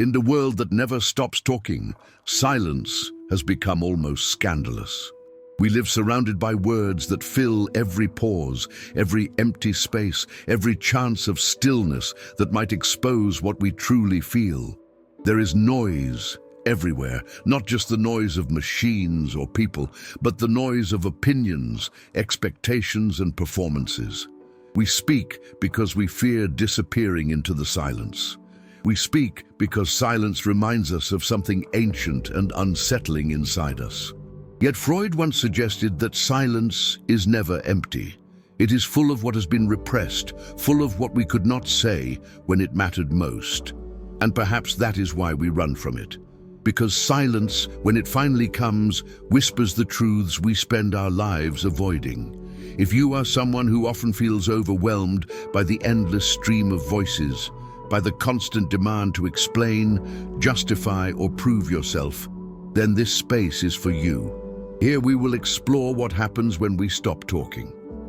In the world that never stops talking, silence has become almost scandalous. We live surrounded by words that fill every pause, every empty space, every chance of stillness that might expose what we truly feel. There is noise everywhere, not just the noise of machines or people, but the noise of opinions, expectations, and performances. We speak because we fear disappearing into the silence. We speak because silence reminds us of something ancient and unsettling inside us. Yet Freud once suggested that silence is never empty. It is full of what has been repressed, full of what we could not say when it mattered most. And perhaps that is why we run from it. Because silence, when it finally comes, whispers the truths we spend our lives avoiding. If you are someone who often feels overwhelmed by the endless stream of voices, by the constant demand to explain, justify, or prove yourself, then this space is for you. Here we will explore what happens when we stop talking.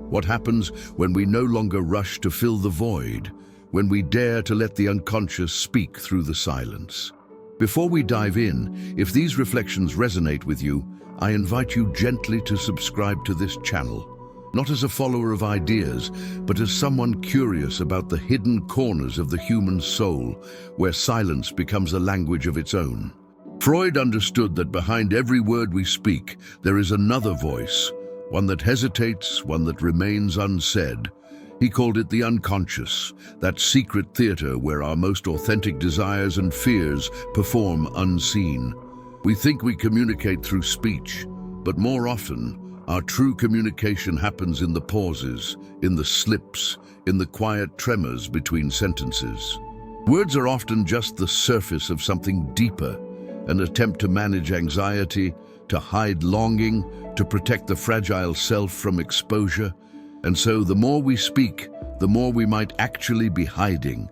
What happens when we no longer rush to fill the void, when we dare to let the unconscious speak through the silence. Before we dive in, if these reflections resonate with you, I invite you gently to subscribe to this channel. Not as a follower of ideas, but as someone curious about the hidden corners of the human soul, where silence becomes a language of its own. Freud understood that behind every word we speak, there is another voice, one that hesitates, one that remains unsaid. He called it the unconscious, that secret theater where our most authentic desires and fears perform unseen. We think we communicate through speech, but more often, our true communication happens in the pauses, in the slips, in the quiet tremors between sentences. Words are often just the surface of something deeper, an attempt to manage anxiety, to hide longing, to protect the fragile self from exposure. And so the more we speak, the more we might actually be hiding.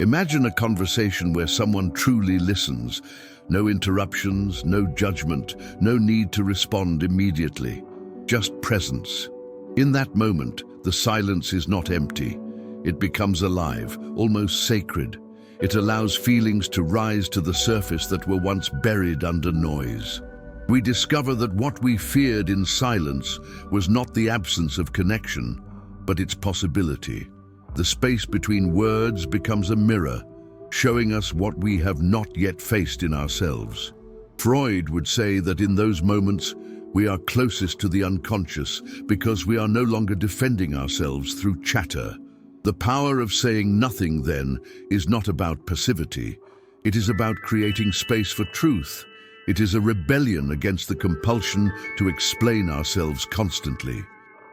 Imagine a conversation where someone truly listens. No interruptions, no judgment, no need to respond immediately. Just presence. In that moment, the silence is not empty. It becomes alive, almost sacred. It allows feelings to rise to the surface that were once buried under noise. We discover that what we feared in silence was not the absence of connection, but its possibility. The space between words becomes a mirror, showing us what we have not yet faced in ourselves. Freud would say that in those moments, we are closest to the unconscious because we are no longer defending ourselves through chatter. The power of saying nothing, then, is not about passivity. It is about creating space for truth. It is a rebellion against the compulsion to explain ourselves constantly.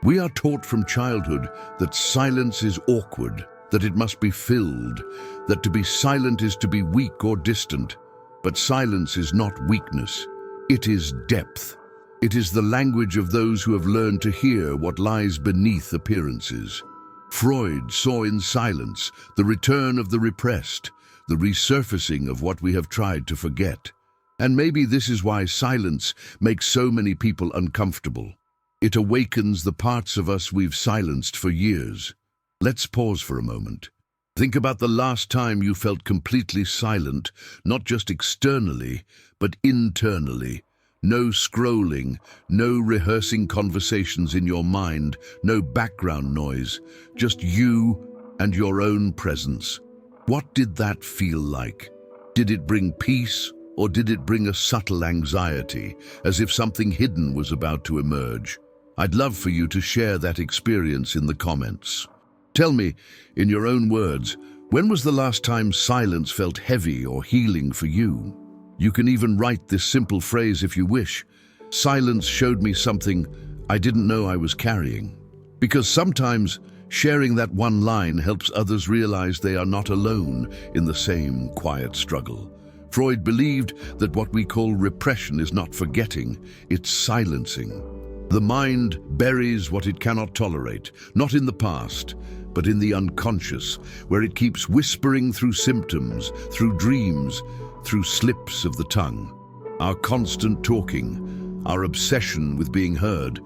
We are taught from childhood that silence is awkward, that it must be filled, that to be silent is to be weak or distant. But silence is not weakness. It is depth. It is the language of those who have learned to hear what lies beneath appearances. Freud saw in silence the return of the repressed, the resurfacing of what we have tried to forget. And maybe this is why silence makes so many people uncomfortable. It awakens the parts of us we've silenced for years. Let's pause for a moment. Think about the last time you felt completely silent, not just externally, but internally. No scrolling, no rehearsing conversations in your mind, no background noise, just you and your own presence. What did that feel like? Did it bring peace, or did it bring a subtle anxiety, as if something hidden was about to emerge? I'd love for you to share that experience in the comments. Tell me, in your own words, when was the last time silence felt heavy or healing for you? You can even write this simple phrase if you wish. Silence showed me something I didn't know I was carrying. Because sometimes sharing that one line helps others realize they are not alone in the same quiet struggle. Freud believed that what we call repression is not forgetting, it's silencing. The mind buries what it cannot tolerate, not in the past, but in the unconscious, where it keeps whispering through symptoms, through dreams, through slips of the tongue. Our constant talking, our obsession with being heard,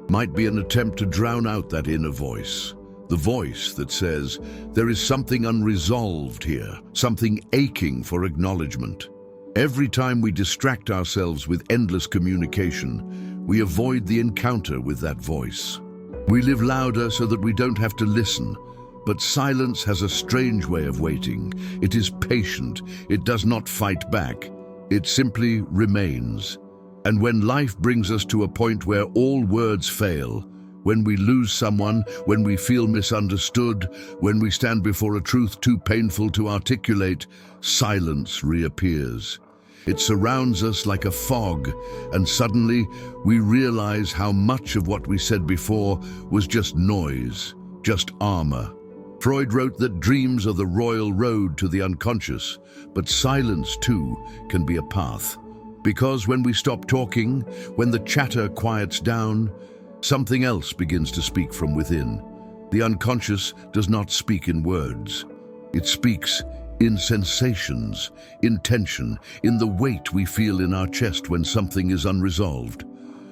might be an attempt to drown out that inner voice, The voice that says, there is something unresolved here, something aching for acknowledgement. Every time we distract ourselves with endless communication, we avoid the encounter with that voice. We live louder so that we don't have to listen, but silence has a strange way of waiting. It is patient, it does not fight back, it simply remains. And when life brings us to a point where all words fail, when we lose someone, when we feel misunderstood, when we stand before a truth too painful to articulate, silence reappears. It surrounds us like a fog, and suddenly we realize how much of what we said before was just noise, just armor. Freud wrote that dreams are the royal road to the unconscious, but silence too can be a path. Because when we stop talking, when the chatter quiets down, something else begins to speak from within. The unconscious does not speak in words. It speaks in sensations, in tension, in the weight we feel in our chest when something is unresolved.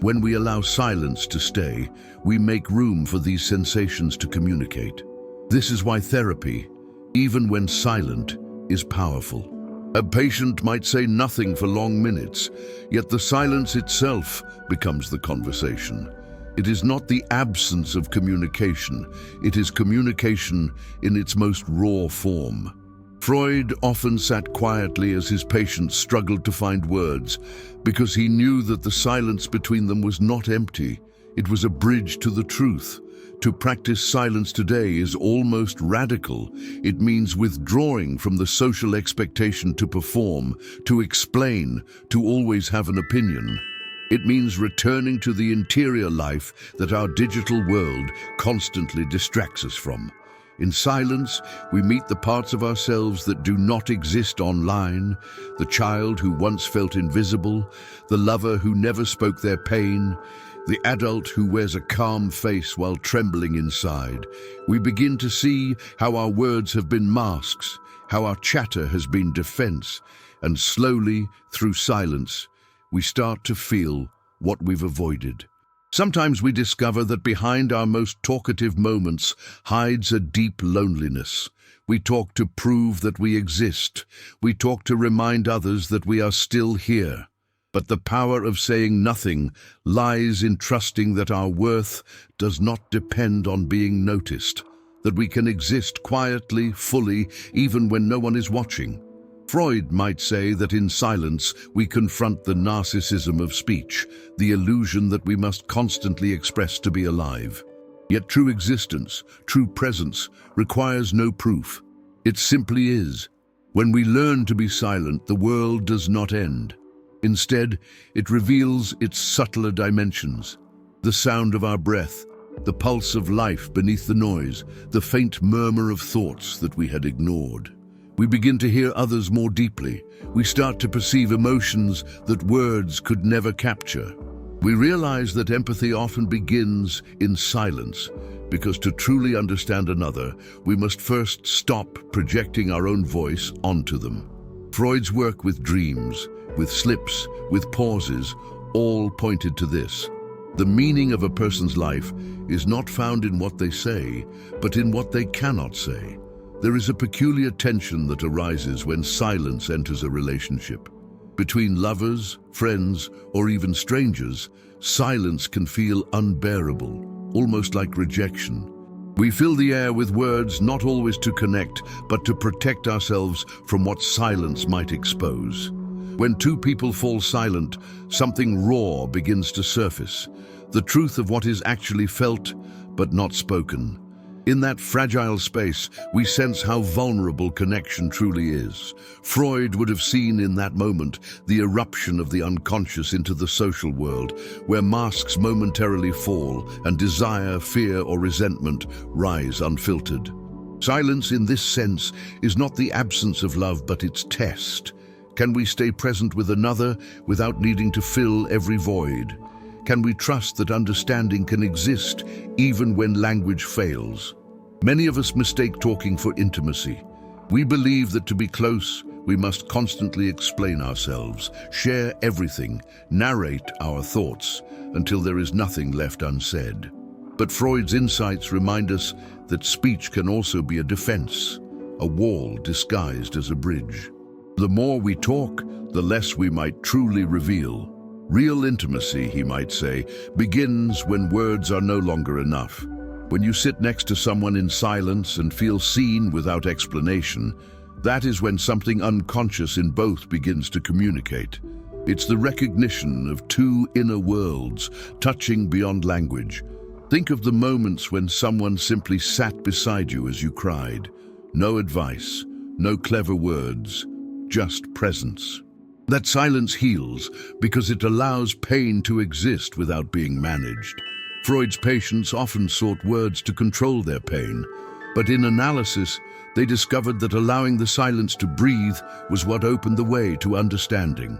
When we allow silence to stay, we make room for these sensations to communicate. This is why therapy, even when silent, is powerful. A patient might say nothing for long minutes, yet the silence itself becomes the conversation. It is not the absence of communication, it is communication in its most raw form. Freud often sat quietly as his patients struggled to find words, because he knew that the silence between them was not empty, it was a bridge to the truth. To practice silence today is almost radical. It means withdrawing from the social expectation to perform, to explain, to always have an opinion. It means returning to the interior life that our digital world constantly distracts us from. In silence, we meet the parts of ourselves that do not exist online, the child who once felt invisible, the lover who never spoke their pain, the adult who wears a calm face while trembling inside. We begin to see how our words have been masks, how our chatter has been defense, and slowly, through silence, we start to feel what we've avoided. Sometimes we discover that behind our most talkative moments hides a deep loneliness. We talk to prove that we exist. We talk to remind others that we are still here. But the power of saying nothing lies in trusting that our worth does not depend on being noticed, that we can exist quietly, fully, even when no one is watching. Freud might say that in silence we confront the narcissism of speech, the illusion that we must constantly express to be alive. Yet true existence, true presence, requires no proof. It simply is. When we learn to be silent, the world does not end. Instead, it reveals its subtler dimensions. The sound of our breath, the pulse of life beneath the noise, the faint murmur of thoughts that we had ignored. We begin to hear others more deeply. We start to perceive emotions that words could never capture. We realize that empathy often begins in silence, because to truly understand another, we must first stop projecting our own voice onto them. Freud's work with dreams, with slips, with pauses, all pointed to this. The meaning of a person's life is not found in what they say, but in what they cannot say. There is a peculiar tension that arises when silence enters a relationship. Between lovers, friends, or even strangers, silence can feel unbearable, almost like rejection. We fill the air with words not always to connect, but to protect ourselves from what silence might expose. When two people fall silent, something raw begins to surface, the truth of what is actually felt but not spoken. In that fragile space, we sense how vulnerable connection truly is. Freud would have seen in that moment the eruption of the unconscious into the social world, where masks momentarily fall and desire, fear, or resentment rise unfiltered. Silence in this sense is not the absence of love, but its test. Can we stay present with another without needing to fill every void? Can we trust that understanding can exist even when language fails? Many of us mistake talking for intimacy. We believe that to be close, we must constantly explain ourselves, share everything, narrate our thoughts, until there is nothing left unsaid. But Freud's insights remind us that speech can also be a defense, a wall disguised as a bridge. The more we talk, the less we might truly reveal. Real intimacy, he might say, begins when words are no longer enough. When you sit next to someone in silence and feel seen without explanation, that is when something unconscious in both begins to communicate. It's the recognition of two inner worlds, touching beyond language. Think of the moments when someone simply sat beside you as you cried. No advice, no clever words, just presence. That silence heals because it allows pain to exist without being managed. Freud's patients often sought words to control their pain, but in analysis, they discovered that allowing the silence to breathe was what opened the way to understanding.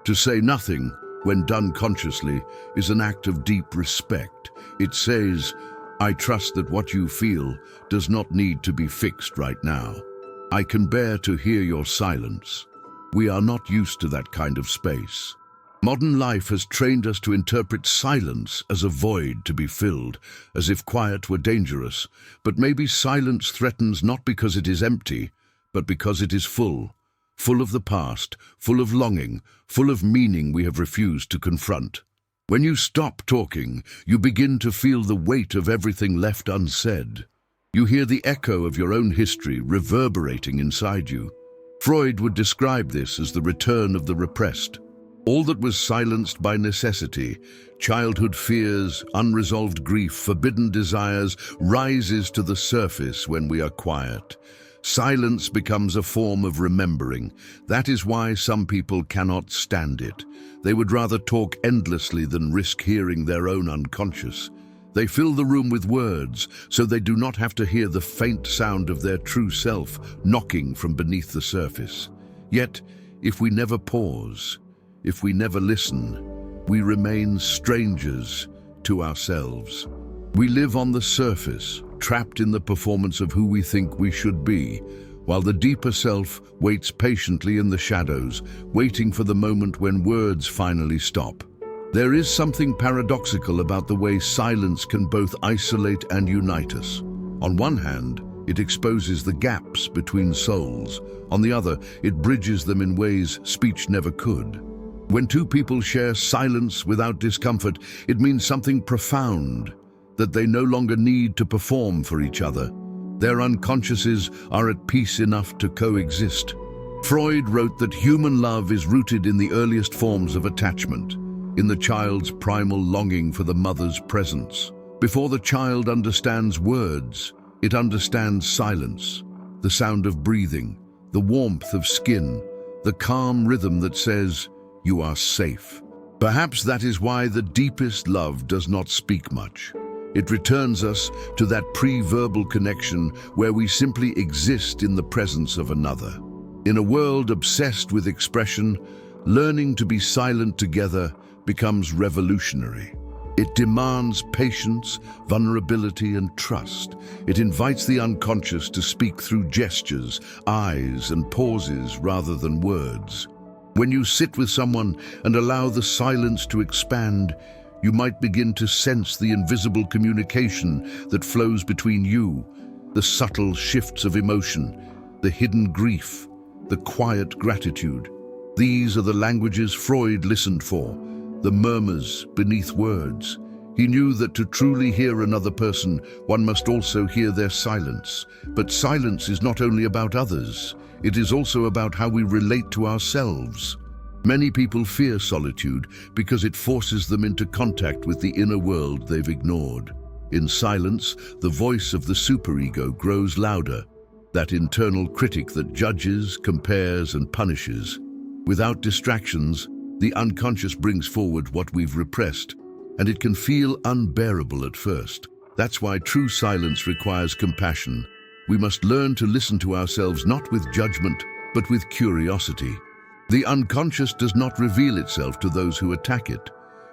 To say nothing, when done consciously, is an act of deep respect. It says, "I trust that what you feel does not need to be fixed right now. I can bear to hear your silence." We are not used to that kind of space. Modern life has trained us to interpret silence as a void to be filled, as if quiet were dangerous. But maybe silence threatens not because it is empty, but because it is full of the past, full of longing, full of meaning we have refused to confront. When you stop talking, you begin to feel the weight of everything left unsaid. You hear the echo of your own history reverberating inside you. Freud would describe this as the return of the repressed. All that was silenced by necessity, childhood fears, unresolved grief, forbidden desires, rises to the surface when we are quiet. Silence becomes a form of remembering. That is why some people cannot stand it. They would rather talk endlessly than risk hearing their own unconscious. They fill the room with words, so they do not have to hear the faint sound of their true self knocking from beneath the surface. Yet, if we never pause, if we never listen, we remain strangers to ourselves. We live on the surface, trapped in the performance of who we think we should be, while the deeper self waits patiently in the shadows, waiting for the moment when words finally stop. There is something paradoxical about the way silence can both isolate and unite us. On one hand, it exposes the gaps between souls. On the other, it bridges them in ways speech never could. When two people share silence without discomfort, it means something profound, that they no longer need to perform for each other. Their unconsciouses are at peace enough to coexist. Freud wrote that human love is rooted in the earliest forms of attachment, in the child's primal longing for the mother's presence. Before the child understands words, it understands silence, the sound of breathing, the warmth of skin, the calm rhythm that says, "You are safe." Perhaps that is why the deepest love does not speak much. It returns us to that pre-verbal connection where we simply exist in the presence of another. In a world obsessed with expression, learning to be silent together becomes revolutionary. It demands patience, vulnerability, and trust. It invites the unconscious to speak through gestures, eyes, and pauses rather than words. When you sit with someone and allow the silence to expand, you might begin to sense the invisible communication that flows between you, the subtle shifts of emotion, the hidden grief, the quiet gratitude. These are the languages Freud listened for, the murmurs beneath words. He knew that to truly hear another person, one must also hear their silence. But silence is not only about others, it is also about how we relate to ourselves. Many people fear solitude because it forces them into contact with the inner world they've ignored. In silence, the voice of the superego grows louder, that internal critic that judges, compares, and punishes. Without distractions, the unconscious brings forward what we've repressed, and it can feel unbearable at first. That's why true silence requires compassion. We must learn to listen to ourselves not with judgment, but with curiosity. The unconscious does not reveal itself to those who attack it.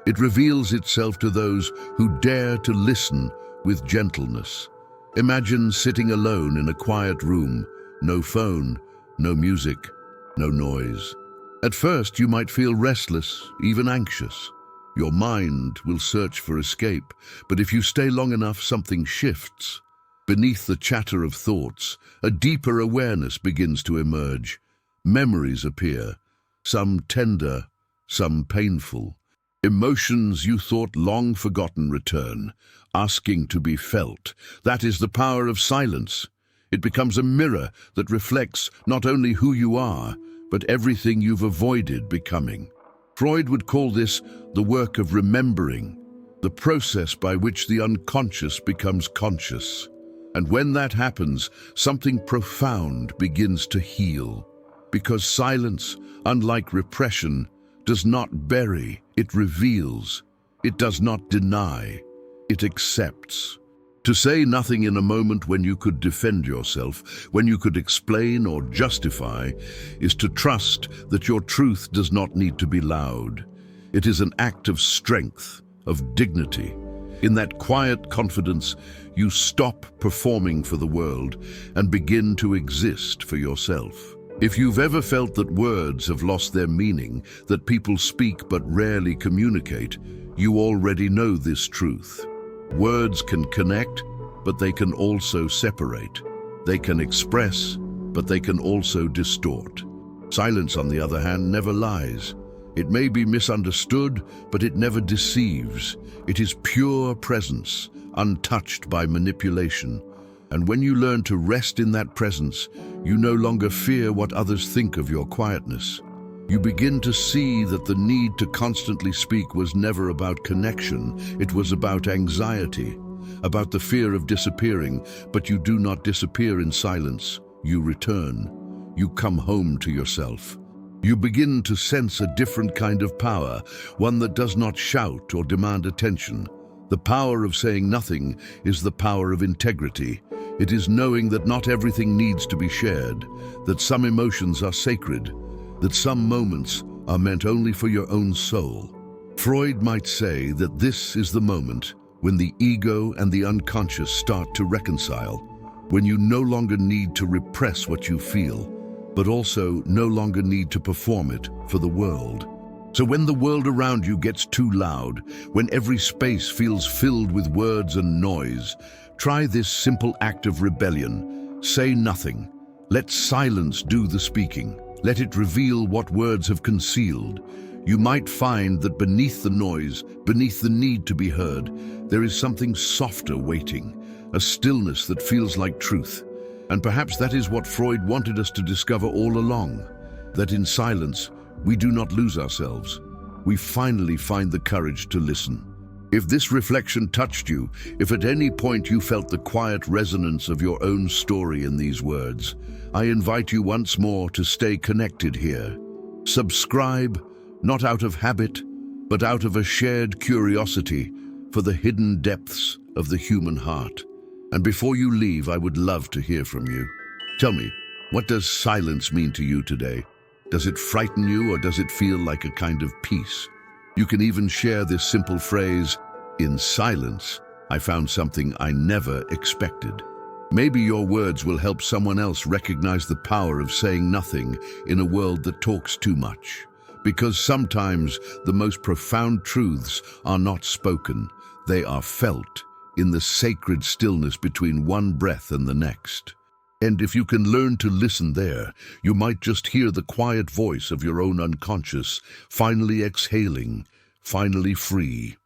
It reveals itself to those who dare to listen with gentleness. Imagine sitting alone in a quiet room, no phone, no music, no noise. At first, you might feel restless, even anxious. Your mind will search for escape, but if you stay long enough, something shifts. Beneath the chatter of thoughts, a deeper awareness begins to emerge. Memories appear, some tender, some painful. Emotions you thought long forgotten return, asking to be felt. That is the power of silence. It becomes a mirror that reflects not only who you are, but everything you've avoided becoming. Freud would call this the work of remembering, the process by which the unconscious becomes conscious. And when that happens, something profound begins to heal. Because silence, unlike repression, does not bury, it reveals. It does not deny, it accepts. To say nothing in a moment when you could defend yourself, when you could explain or justify, is to trust that your truth does not need to be loud. It is an act of strength, of dignity. In that quiet confidence, you stop performing for the world and begin to exist for yourself. If you've ever felt that words have lost their meaning, that people speak but rarely communicate, you already know this truth. Words can connect, but they can also separate. They can express, but they can also distort. Silence, on the other hand, never lies. It may be misunderstood, but it never deceives. It is pure presence, untouched by manipulation. And when you learn to rest in that presence, you no longer fear what others think of your quietness. You begin to see that the need to constantly speak was never about connection. It was about anxiety, about the fear of disappearing. But you do not disappear in silence. You return. You come home to yourself. You begin to sense a different kind of power, one that does not shout or demand attention. The power of saying nothing is the power of integrity. It is knowing that not everything needs to be shared, that some emotions are sacred, that some moments are meant only for your own soul. Freud might say that this is the moment when the ego and the unconscious start to reconcile, when you no longer need to repress what you feel, but also no longer need to perform it for the world. So when the world around you gets too loud, when every space feels filled with words and noise, try this simple act of rebellion. Say nothing. Let silence do the speaking. Let it reveal what words have concealed. You might find that beneath the noise, beneath the need to be heard, there is something softer waiting, a stillness that feels like truth. And perhaps that is what Freud wanted us to discover all along, that in silence, we do not lose ourselves. We finally find the courage to listen. If this reflection touched you, if at any point you felt the quiet resonance of your own story in these words, I invite you once more to stay connected here. Subscribe, not out of habit, but out of a shared curiosity for the hidden depths of the human heart. And before you leave, I would love to hear from you. Tell me, what does silence mean to you today? Does it frighten you, or does it feel like a kind of peace? You can even share this simple phrase, "In silence, I found something I never expected." Maybe your words will help someone else recognize the power of saying nothing in a world that talks too much. Because sometimes the most profound truths are not spoken, they are felt in the sacred stillness between one breath and the next. And if you can learn to listen there, you might just hear the quiet voice of your own unconscious, finally exhaling, finally free.